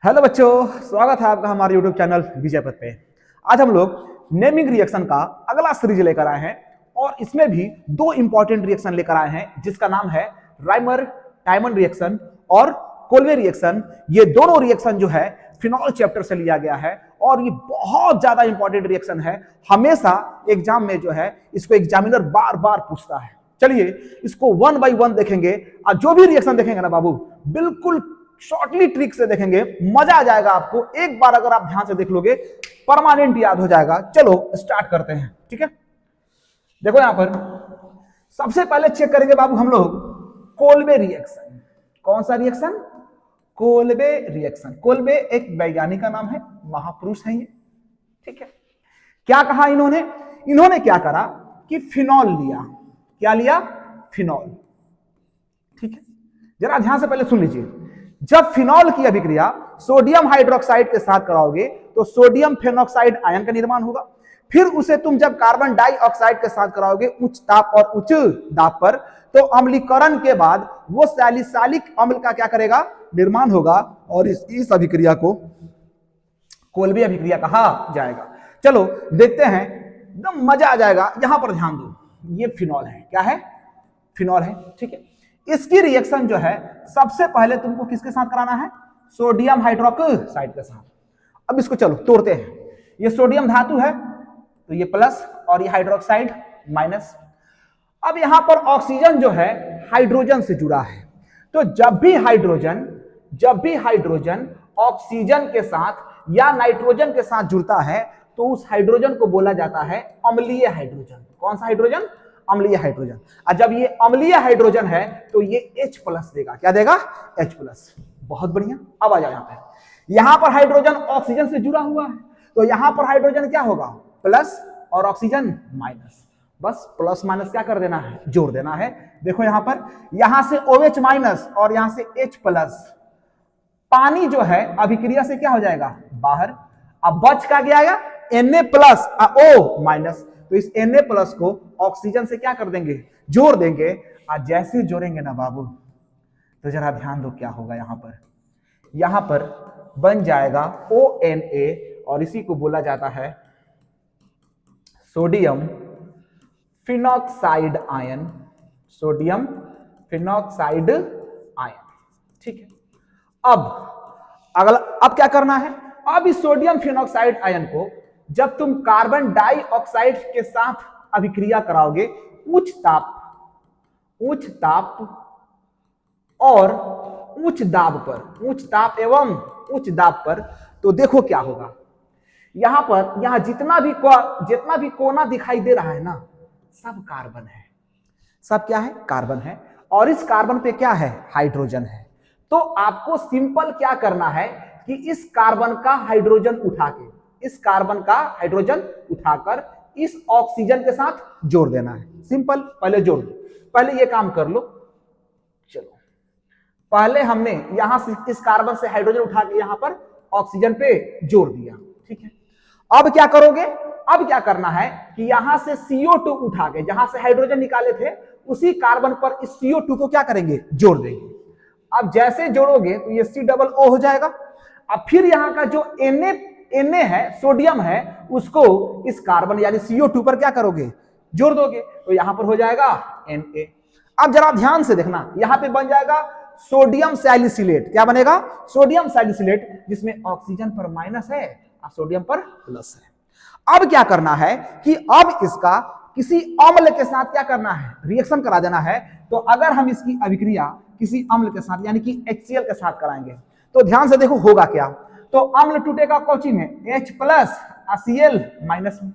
Hello बच्चों, स्वागत है आपका हमारे यूट्यूब चैनल विजय पथ पे। आज हम लोग नेमिंग रिएक्शन का अगला सीरीज लेकर आए हैं और इसमें भी दो इंपॉर्टेंट रिएक्शन लेकर आए हैं जिसका नाम है राइमर डायमंड रिएक्शन और कोल्वे रिएक्शन। ये दोनों रिएक्शन जो है फिनॉल चैप्टर से लिया गया है और ये बहुत ज्यादा इंपॉर्टेंट रिएक्शन है। हमेशा एग्जाम में जो है इसको एग्जामिनर बार बार पूछता है। चलिए इसको वन बाय वन देखेंगे और जो भी रिएक्शन देखेंगे ना बाबू, बिल्कुल शॉर्टली ट्रिक से देखेंगे, मजा आ जाएगा आपको। एक बार अगर आप ध्यान से देख लोगे परमानेंट याद हो जाएगा। चलो स्टार्ट करते हैं, ठीक है। देखो यहां पर सबसे पहले चेक करेंगे बाबू हम लोग कोल्वे रिएक्शन। कौन सा रिएक्शन? कोल्वे रिएक्शन। कोल्वे एक वैज्ञानिक का नाम है, महापुरुष है ये, ठीक है। क्या कहा इन्होंने क्या करा कि फिनॉल लिया। क्या लिया? फिनॉल, ठीक है। जरा ध्यान से पहले सुन लीजिए। जब फिनॉल की अभिक्रिया सोडियम हाइड्रोक्साइड के साथ कराओगे तो सोडियम फेनोक्साइड आयन का निर्माण होगा। फिर उसे तुम जब कार्बन डाइऑक्साइड के साथ कराओगे उच्च ताप और उच्च दाब पर, तो अम्लीकरण के बाद वो सैलिसाइलिक अम्ल का क्या करेगा? निर्माण होगा और इस अभिक्रिया को कोल्वे अभिक्रिया कहा जाएगा। चलो देखते हैं, एकदम मजा आ जाएगा। यहां पर ध्यान दो, ये फिनॉल है। क्या है? फिनॉल है, ठीक है। इसकी रिएक्शन जो है सबसे पहले तुमको किसके साथ कराना है? सोडियम हाइड्रोक्साइड के साथ। अब इसको चलो तोड़ते हैं। ये सोडियम धातु है तो ये प्लस और ये हाइड्रोक्साइड माइनस। अब यहां पर ऑक्सीजन जो है हाइड्रोजन से जुड़ा है, तो जब भी हाइड्रोजन ऑक्सीजन के साथ या नाइट्रोजन के साथ जुड़ता है तो उस हाइड्रोजन को बोला जाता है अम्लीय हाइड्रोजन। कौन सा हाइड्रोजन? अम्लीय हाइड्रोजन। और जब ये अम्लीय हाइड्रोजन है तो ये H+ देगा। क्या देगा? H+। बहुत बढ़िया। अब आ जाओ यहां पर हाइड्रोजन ऑक्सीजन से जुड़ा हुआ है तो यहां पर हाइड्रोजन क्या होगा? प्लस और ऑक्सीजन माइनस। बस प्लस माइनस क्या कर देना है? जोड़ देना है। देखो यहां से OH- और यहां से H+। पानी जो है अभिक्रिया से क्या हो जाएगा? बाहर। अब बच का गया Na+ O-। तो इस Na+ को ऑक्सीजन से क्या कर देंगे? जोड़ देंगे। और जैसे जोड़ेंगे ना बाबू, तो जरा ध्यान दो क्या होगा। यहां पर बन जाएगा ONA और इसी को बोला जाता है sodium phenoxide ion. Sodium phenoxide ion, ठीक है। अब क्या करना है? अब इस सोडियम फिनॉक्साइड आयन को जब तुम कार्बन डाइऑक्साइड के साथ अभिक्रिया कराओगे उच्च ताप और उच्च दाब एवं उच्च दाब पर, तो देखो क्या होगा। यहां जितना भी कोना दिखाई दे रहा है ना, सब कार्बन है। सब क्या है? कार्बन है। और इस कार्बन पे क्या है? हाइड्रोजन है। तो आपको सिंपल क्या करना है कि इस कार्बन का हाइड्रोजन उठाकर इस ऑक्सीजन के साथ जोड़ देना है। सिंपल, पहले जोड़ दो। पहले ये काम कर लो। चलो पहले हमने यहां से इस कार्बन से हाइड्रोजन उठा के यहां पर ऑक्सीजन पे जोड़ दिया, ठीक है। अब क्या करोगे? अब क्या करना है कि यहां से CO2 उठा के, जहां से हाइड्रोजन निकाले थे उसी कार्बन पर इस CO2 को क्या करेंगे? जोड़ देंगे। अब जैसे जोड़ोगे तो ये COO हो जाएगा। अब फिर यहां का जो Na है, सोडियम है, उसको इस कार्बन यानी CO2 पर क्या करोगे? जोड़ दोगे। तो यहां पर हो जाएगा Na। अब जरा ध्यान से देखना, यहां पे बन जाएगा सोडियम सैलिसिलेट। क्या बनेगा? सोडियम सैलिसिलेट, जिसमें ऑक्सीजन पर माइनस है और सोडियम पर प्लस है। अब क्या करना है कि अब इसका किसी अम्ल के साथ क्या करना है? रिएक्शन करा देना है। तो अगर हम इसकी अभिक्रिया किसी अम्ल के साथ यानी कि HCl के साथ कराएंगे तो ध्यान से देखो होगा क्या। तो अम्ल टूटेगा कौची में? H+ Cl- में।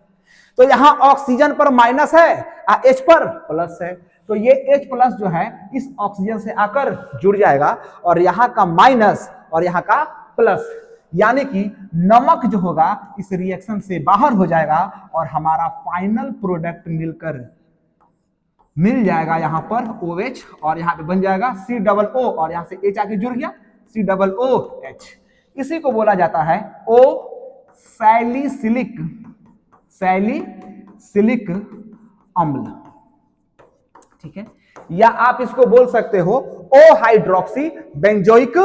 तो यहां ऑक्सीजन पर माइनस है और H पर प्लस है, तो ये H+ जो है इस ऑक्सीजन से आकर जुड़ जाएगा और यहां का माइनस और यहां का प्लस, यानी कि नमक जो होगा इस रिएक्शन से बाहर हो जाएगा और हमारा फाइनल प्रोडक्ट मिल जाएगा यहां पर OH और यहां पे बन जाएगा COO और यहां से H आके जुड़ गया COOH। इसी को बोला जाता है O सैलिसिलिक अम्ल, ठीक है। या आप इसको बोल सकते हो O हाइड्रोक्सी बेंजोइक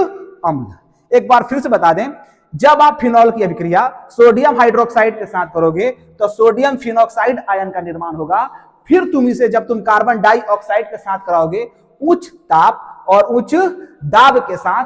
अम्ल। एक बार फिर से बता दें, जब आप फिनॉल की अभिक्रिया सोडियम हाइड्रोक्साइड के साथ करोगे तो सोडियम फिनॉक्साइड आयन का निर्माण होगा। फिर तुम इसे जब तुम कार्बन डाइऑक्साइड के साथ कराओगे उच्च ताप और उच्च दाब के साथ,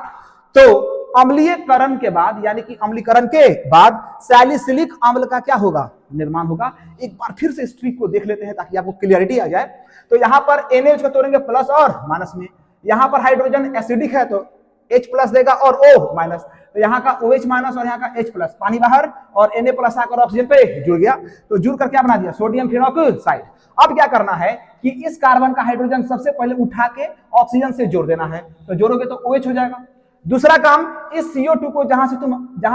तो अम्लीयकरण के बाद यानी कि अम्लीकरण के बाद सैलिसिलिक अम्ल का क्या होगा, निर्माण होगा। एक बार फिर से इस ट्रिक को देख लेते हैं ताकि आपको क्लियरिटी आ जाए। तो यहां पर NaOH को तोड़ेंगे प्लस और माइनस में, यहां पर हाइड्रोजन एसिडिक है तो H प्लस देगा और O माइनस, तो यहाँ का OH माइनस और यहाँ का H प्लस, पानी बाहर और Na प्लस आकर ऑक्सीजन पे जुड़ गया, तो जुड़ कर क्या बना दिया, सोडियम फिनॉक्साइड। अब क्या करना है कि इस कार्बन का हाइड्रोजन सबसे पहले उठा के ऑक्सीजन से जोड़ देना है, तो जोड़ोगे तो OH हो जाएगा। दूसरा काम, इस CO2 को जहां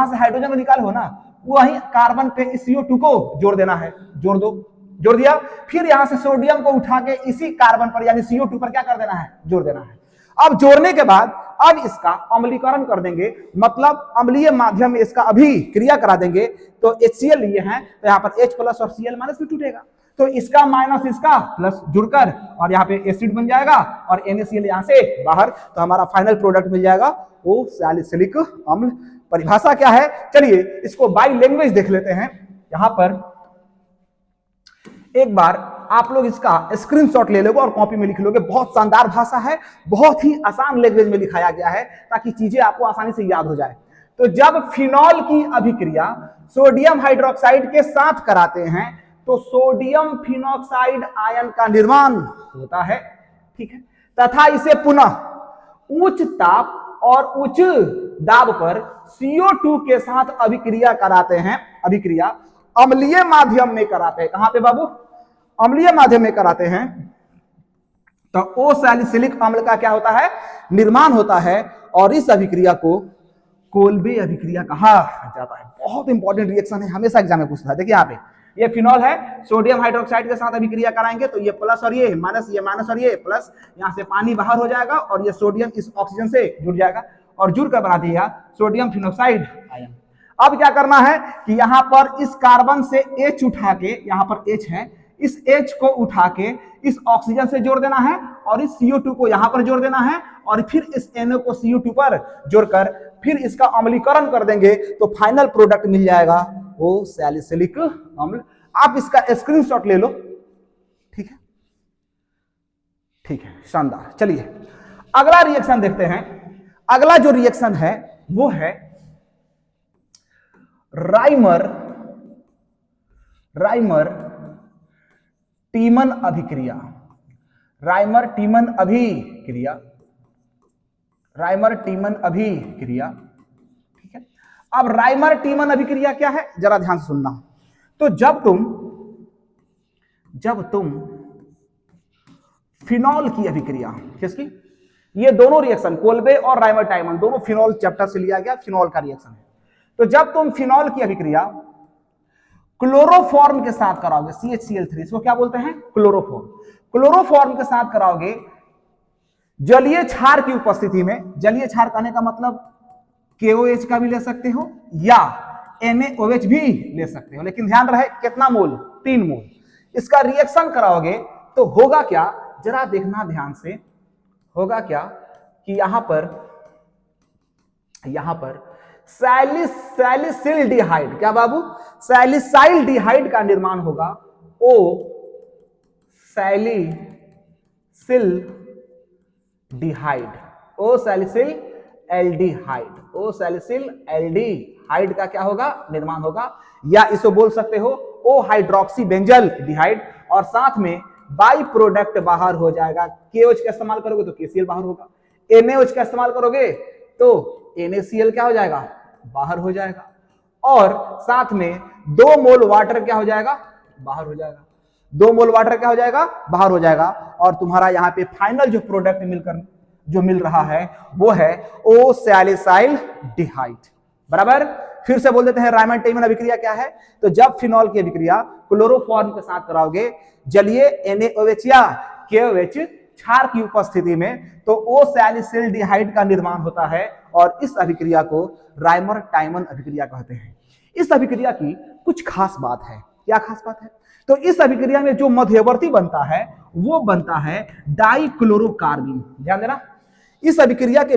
से हाइड्रोजन निकाले हो ना, वही कार्बन पे इस CO2 को जोड़ देना है, जोड़ दो, जोड़ दिया। फिर यहां से सोडियम को उठा के इसी कार्बन पर यानी CO2 पर क्या कर देना है, जोड़ देना है। अब जोड़ने के बाद अब इसका अम्लीकरण कर देंगे, मतलब अम्लीय माध्यम में इसका अभिक्रिया करा देंगे। तो HCl लिए हैं तो यहाँ पर H प्लस और Cl माइनस भी टूटेगा, तो इसका माइनस इसका प्लस जुड़कर और यहाँ पे एसिड बन जाएगा और NaCl यहाँ से बाहर, तो हमारा फाइनल प्रोडक्ट मिल जाएगा वो सैलिसिलिक अम्ल। परिभाषा क्या है, चलिए इसको बाय लैंग्वेज देख लेते हैं। यहां पर एक बार आप लोग इसका स्क्रीनशॉट ले लोगे और कॉपी में लिख लोगे। बहुत शानदार भाषा है, बहुत ही आसान लैंग्वेज में लिखाया गया है ताकि चीजें आपको आसानी से याद हो जाए। तो जब फिनॉल की अभिक्रिया सोडियम हाइड्रोक्साइड के साथ कराते हैं तो सोडियम फिनॉक्साइड आयन का निर्माण होता है, ठीक है, तथा इसे पुनः उच्च ताप और उच्च दाब पर CO2 के साथ अभिक्रिया कराते हैं। अभिक्रिया अम्लीय माध्यम में कराते हैं, कहां पे बाबू, अम्लीय माध्यम में कराते हैं, तो ओ सैलिसिलिक अम्ल का क्या होता है, निर्माण होता है। और इस अभिक्रिया को कोल्बे अभिक्रिया कहा जाता है। बहुत इंपॉर्टेंट रिएक्शन है, हमेशा एग्जाम में पूछता है। देखिए यहाँ पे ये फिनॉल है, सोडियम हाइड्रोक्साइड के साथ अभिक्रिया कराएंगे तो ये प्लस और ये माइनस और ये प्लस, यहां से पानी बाहर हो जाएगा और ये सोडियम इस ऑक्सीजन से जुड़ जाएगा और जुड़ कर बना दिया सोडियम फिनॉक्साइड आयन। अब क्या करना है कि यहां पर इस कार्बन से H उठा के, यहां पर H है, इस H को उठा के इस ऑक्सीजन से जोड़ देना है और इस CO2 को यहां पर जोड़ देना है और फिर इस NO को CO2 पर जोड़कर फिर इसका अम्लीकरण कर देंगे तो फाइनल प्रोडक्ट मिल जाएगा वो सैलिसिलिक अम्ल। आप इसका स्क्रीनशॉट ले लो, ठीक है, ठीक है, शानदार। चलिए अगला रिएक्शन देखते हैं। अगला जो रिएक्शन है वो है राइमर टीमन अभिक्रिया। राइमर टीमन अभिक्रिया, ठीक है। अब राइमर टीमन अभिक्रिया क्या है, जरा ध्यान से सुनना। तो जब तुम फिनॉल की अभिक्रिया, किसकी, ये दोनों रिएक्शन कोल्बे और राइमर टाइमन दोनों फिनॉल चैप्टर से लिया गया, फिनॉल का रिएक्शन है। तो जब तुम फिनॉल की अभिक्रिया क्लोरोफॉर्म के साथ कराओगे, CHCl3, इसको क्या बोलते हैं, क्लोरोफॉर्म। क्लोरोफॉर्म के साथ कराओगे जलीय क्षार की उपस्थिति में, जलीय क्षार कहने का मतलब KOH का भी ले सकते हो या NaOH भी ले सकते हो, लेकिन ध्यान रहे कितना मोल, 3 मोल। इसका रिएक्शन कराओगे तो होगा क्या, जरा देखना ध्यान से, होगा क्या कि यहां पर सैलिसिल्डिहाइड, क्या बाबू, सैलिसाइल्डिहाइड का निर्माण होगा। ओ सैलिसिल्डिहाइड का क्या होगा, निर्माण होगा। या इसको बोल सकते हो ओ हाइड्रोक्सी बेंजल डिहाइड, और साथ में बाई प्रोडक्ट बाहर हो जाएगा। KOH का इस्तेमाल करोगे तो KCl बाहर होगा, NaOH का इस्तेमाल करोगे तो NaCl क्या हो जाएगा, बाहर हो जाएगा, और साथ में 2 मोल वाटर क्या हो जाएगा, बाहर हो जाएगा। 2 मोल वाटर क्या हो जाएगा, बाहर हो जाएगा। और तुम्हारा यहाँ पे फाइनल जो प्रोडक्ट मिल रहा है वो है ओ सैलिसाइल्डिहाइड, बराबर। फिर से बोल देते हैं राइमर टीमन अभिक्रिया क्या है। तो जब फिनॉल की अभिक्रिया क्लोरोफॉर्म के साथ कराओगे जलीय NaOH या KOH क्षार की उपस्थिति में, तो ओ सैलिसिल्डिहाइड का निर्माण होता है और इस अभिक्रिया को राइमर टाइमन अभिक्रिया कहते हैं। इस अभिक्रिया की कुछ खास बात है, क्या खास बात है, तो इस अभिक्रिया में जो मध्यवर्ती बनता है वो बनता है डाइक्लोरोकार्बिन। ध्यान देना, इस अभिक्रिया के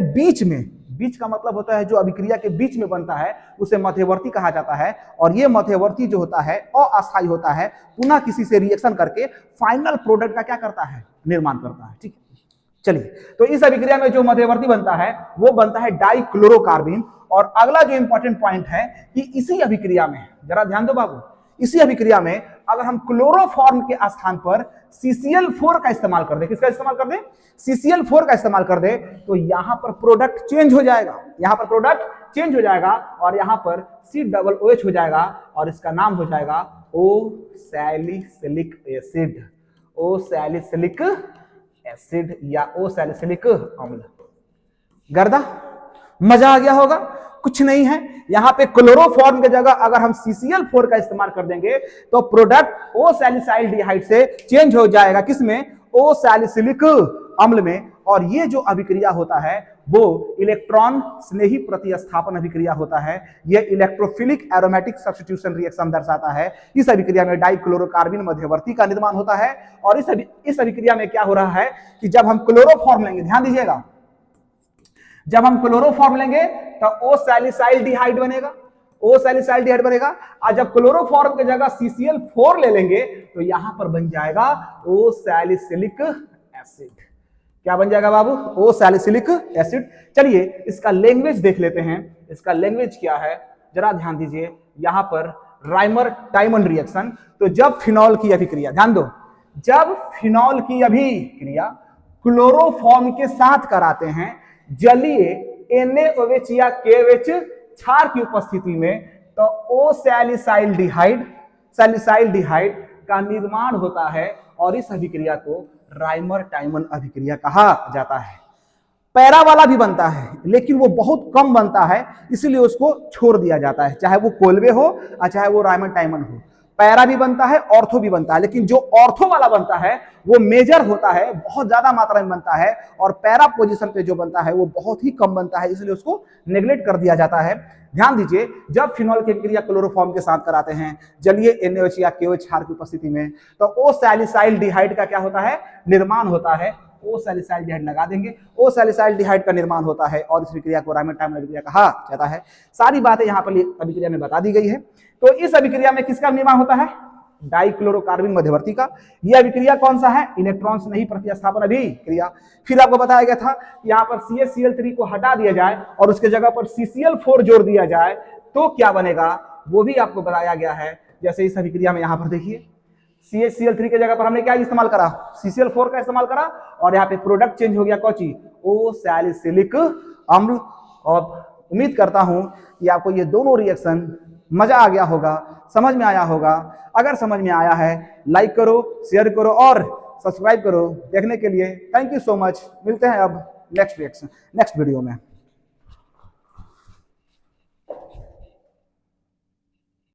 बीच का मतलब होता है जो अभिक्रिया के बीच में बनता है उसे मध्यवर्ती कहा जाता है, और ये मध्यवर्ती जो होता है अस्थायी होता है, पुनः किसी से रिएक्शन करके फाइनल प्रोडक्ट का क्या करता है, निर्माण करता है। ठीक है, चलिए, तो इस अभिक्रिया में जो मध्यवर्ती बनता है वो बनता है डाइक्लोरोकार्बन। और अगला जो इंपॉर्टेंट पॉइंट है कि इसी अभिक्रिया में, जरा ध्यान दो बाबू, इसी अभिक्रिया में अगर हम क्लोरोफॉर्म के स्थान पर CCl4 का इस्तेमाल कर दे, किसका इस्तेमाल कर दे, CCl4 का इस्तेमाल कर दे, तो यहां पर प्रोडक्ट चेंज हो जाएगा, यहां पर प्रोडक्ट चेंज हो जाएगा और यहां पर COOH हो जाएगा और इसका नाम हो जाएगा ओसैलिसिलिक एसिड, ओसैलिसिलिक एसिड या ओसैलिसिलिक अम्ल। गर्दा मजा आ गया होगा? कुछ नहीं है, यहां पे क्लोरोफॉर्म की जगह अगर हम CCl4 का इस्तेमाल कर देंगे तो प्रोडक्ट ओसैलिसाइल्डिहाइड से चेंज हो जाएगा, किसमें, ओसैलिसिलिक अम्ल में। और ये जो अभिक्रिया होता है वो इलेक्ट्रॉन स्नेही प्रतिस्थापन अभिक्रिया होता है, ये इलेक्ट्रोफिलिक एरोमेटिक सब्स्टिट्यूशन रिएक्शन दर्शाता है। इस अभिक्रिया में डाइक्लोरोकार्बन मध्यवर्ती का निर्माण होता है और इस अभिक्रिया में क्या हो रहा है कि जब हम क्लोरोफॉर्म लेंगे, ध्यान दीजिएगा, जब हम क्लोरोफॉर्म लेंगे तो ओसैलिसाइल्डिहाइड बनेगा, ओसैलिसाइल्डिहाइड बनेगा, और जब क्लोरोफॉर्म की जगह CCl4 ले लेंगे तो यहां पर बन जाएगा ओसैलिसिलिक एसिड। क्या बन जाएगा बाबू, ओसैलिसिलिक एसिड। चलिए इसका लैंग्वेज देख लेते हैं, इसका लैंग्वेज क्या है, जरा ध्यान दीजिए। यहां पर राइमर टाइमन रिएक्शन, तो जब फिनॉल की अभिक्रिया, ध्यान दो, जब फिनॉल की अभिक्रिया क्लोरोफॉर्म के साथ कराते हैं जलीय NaOH या KOH क्षार की उपस्थिति में, तो ओसैलिसाइल्डिहाइड का निर्माण होता है और इस अभिक्रिया को राइमर टाइमन अभिक्रिया कहा जाता है। पैरा वाला भी बनता है लेकिन वो बहुत कम बनता है, इसलिए उसको छोड़ दिया जाता है, चाहे वो कोल्बे हो और चाहे वो राइमर टाइमन हो। पैरा भी बनता है, ऑर्थो भी बनता है, लेकिन जो ऑर्थो वाला बनता है वो मेजर होता है, बहुत ज्यादा मात्रा में बनता है, और पैरा पोजीशन पे जो बनता है वो बहुत ही कम बनता है, इसलिए उसको नेग्लेक्ट कर दिया जाता है। ध्यान दीजिए, जब फिनॉल की अभिक्रिया क्लोरोफॉर्म के साथ कराते हैं जलीय NaOH या KOH क्षार की उपस्थिति में, तो ओसैलिसाइल्डिहाइड का क्या होता है, निर्माण होता है। ओसैलिसाइल्डिहाइड लगा देंगे, ओसैलिसाइल्डिहाइड का निर्माण होता है और इस अभिक्रिया को राइमर टाइमन अभिक्रिया कहा जाता है। सारी बातें यहाँ पर अभिक्रिया में बता दी गई है। तो इस अभिक्रिया में किसका निर्माण होता है, डाइक्लोरोकार्बन मध्यवर्ती का। यह अभिक्रिया कौन सा है, इलेक्ट्रॉन स्नेही प्रतिस्थापन अभिक्रिया। फिर आपको बताया गया था यहाँ पर CaCl3 को हटा दिया जाए और उसके जगह पर CCl4 जोड़ दिया जाए तो क्या बनेगा, वो भी आपको बताया गया है। जैसे इस अभिक्रिया में यहाँ पर देखिए CaCl3 के जगह पर हमने क्या इस्तेमाल करा, CCl4 का इस्तेमाल करा, और यहाँ पे प्रोडक्ट चेंज हो गया, कौन सी, ओसैलिसिलिक अम्ल। और उम्मीद करता हूं कि आपको ये दोनों रिएक्शन मजा आ गया होगा, समझ में आया होगा। अगर समझ में आया है लाइक करो, शेयर करो और सब्सक्राइब करो। देखने के लिए थैंक यू सो मच। मिलते हैं अब नेक्स्ट वीडियो में।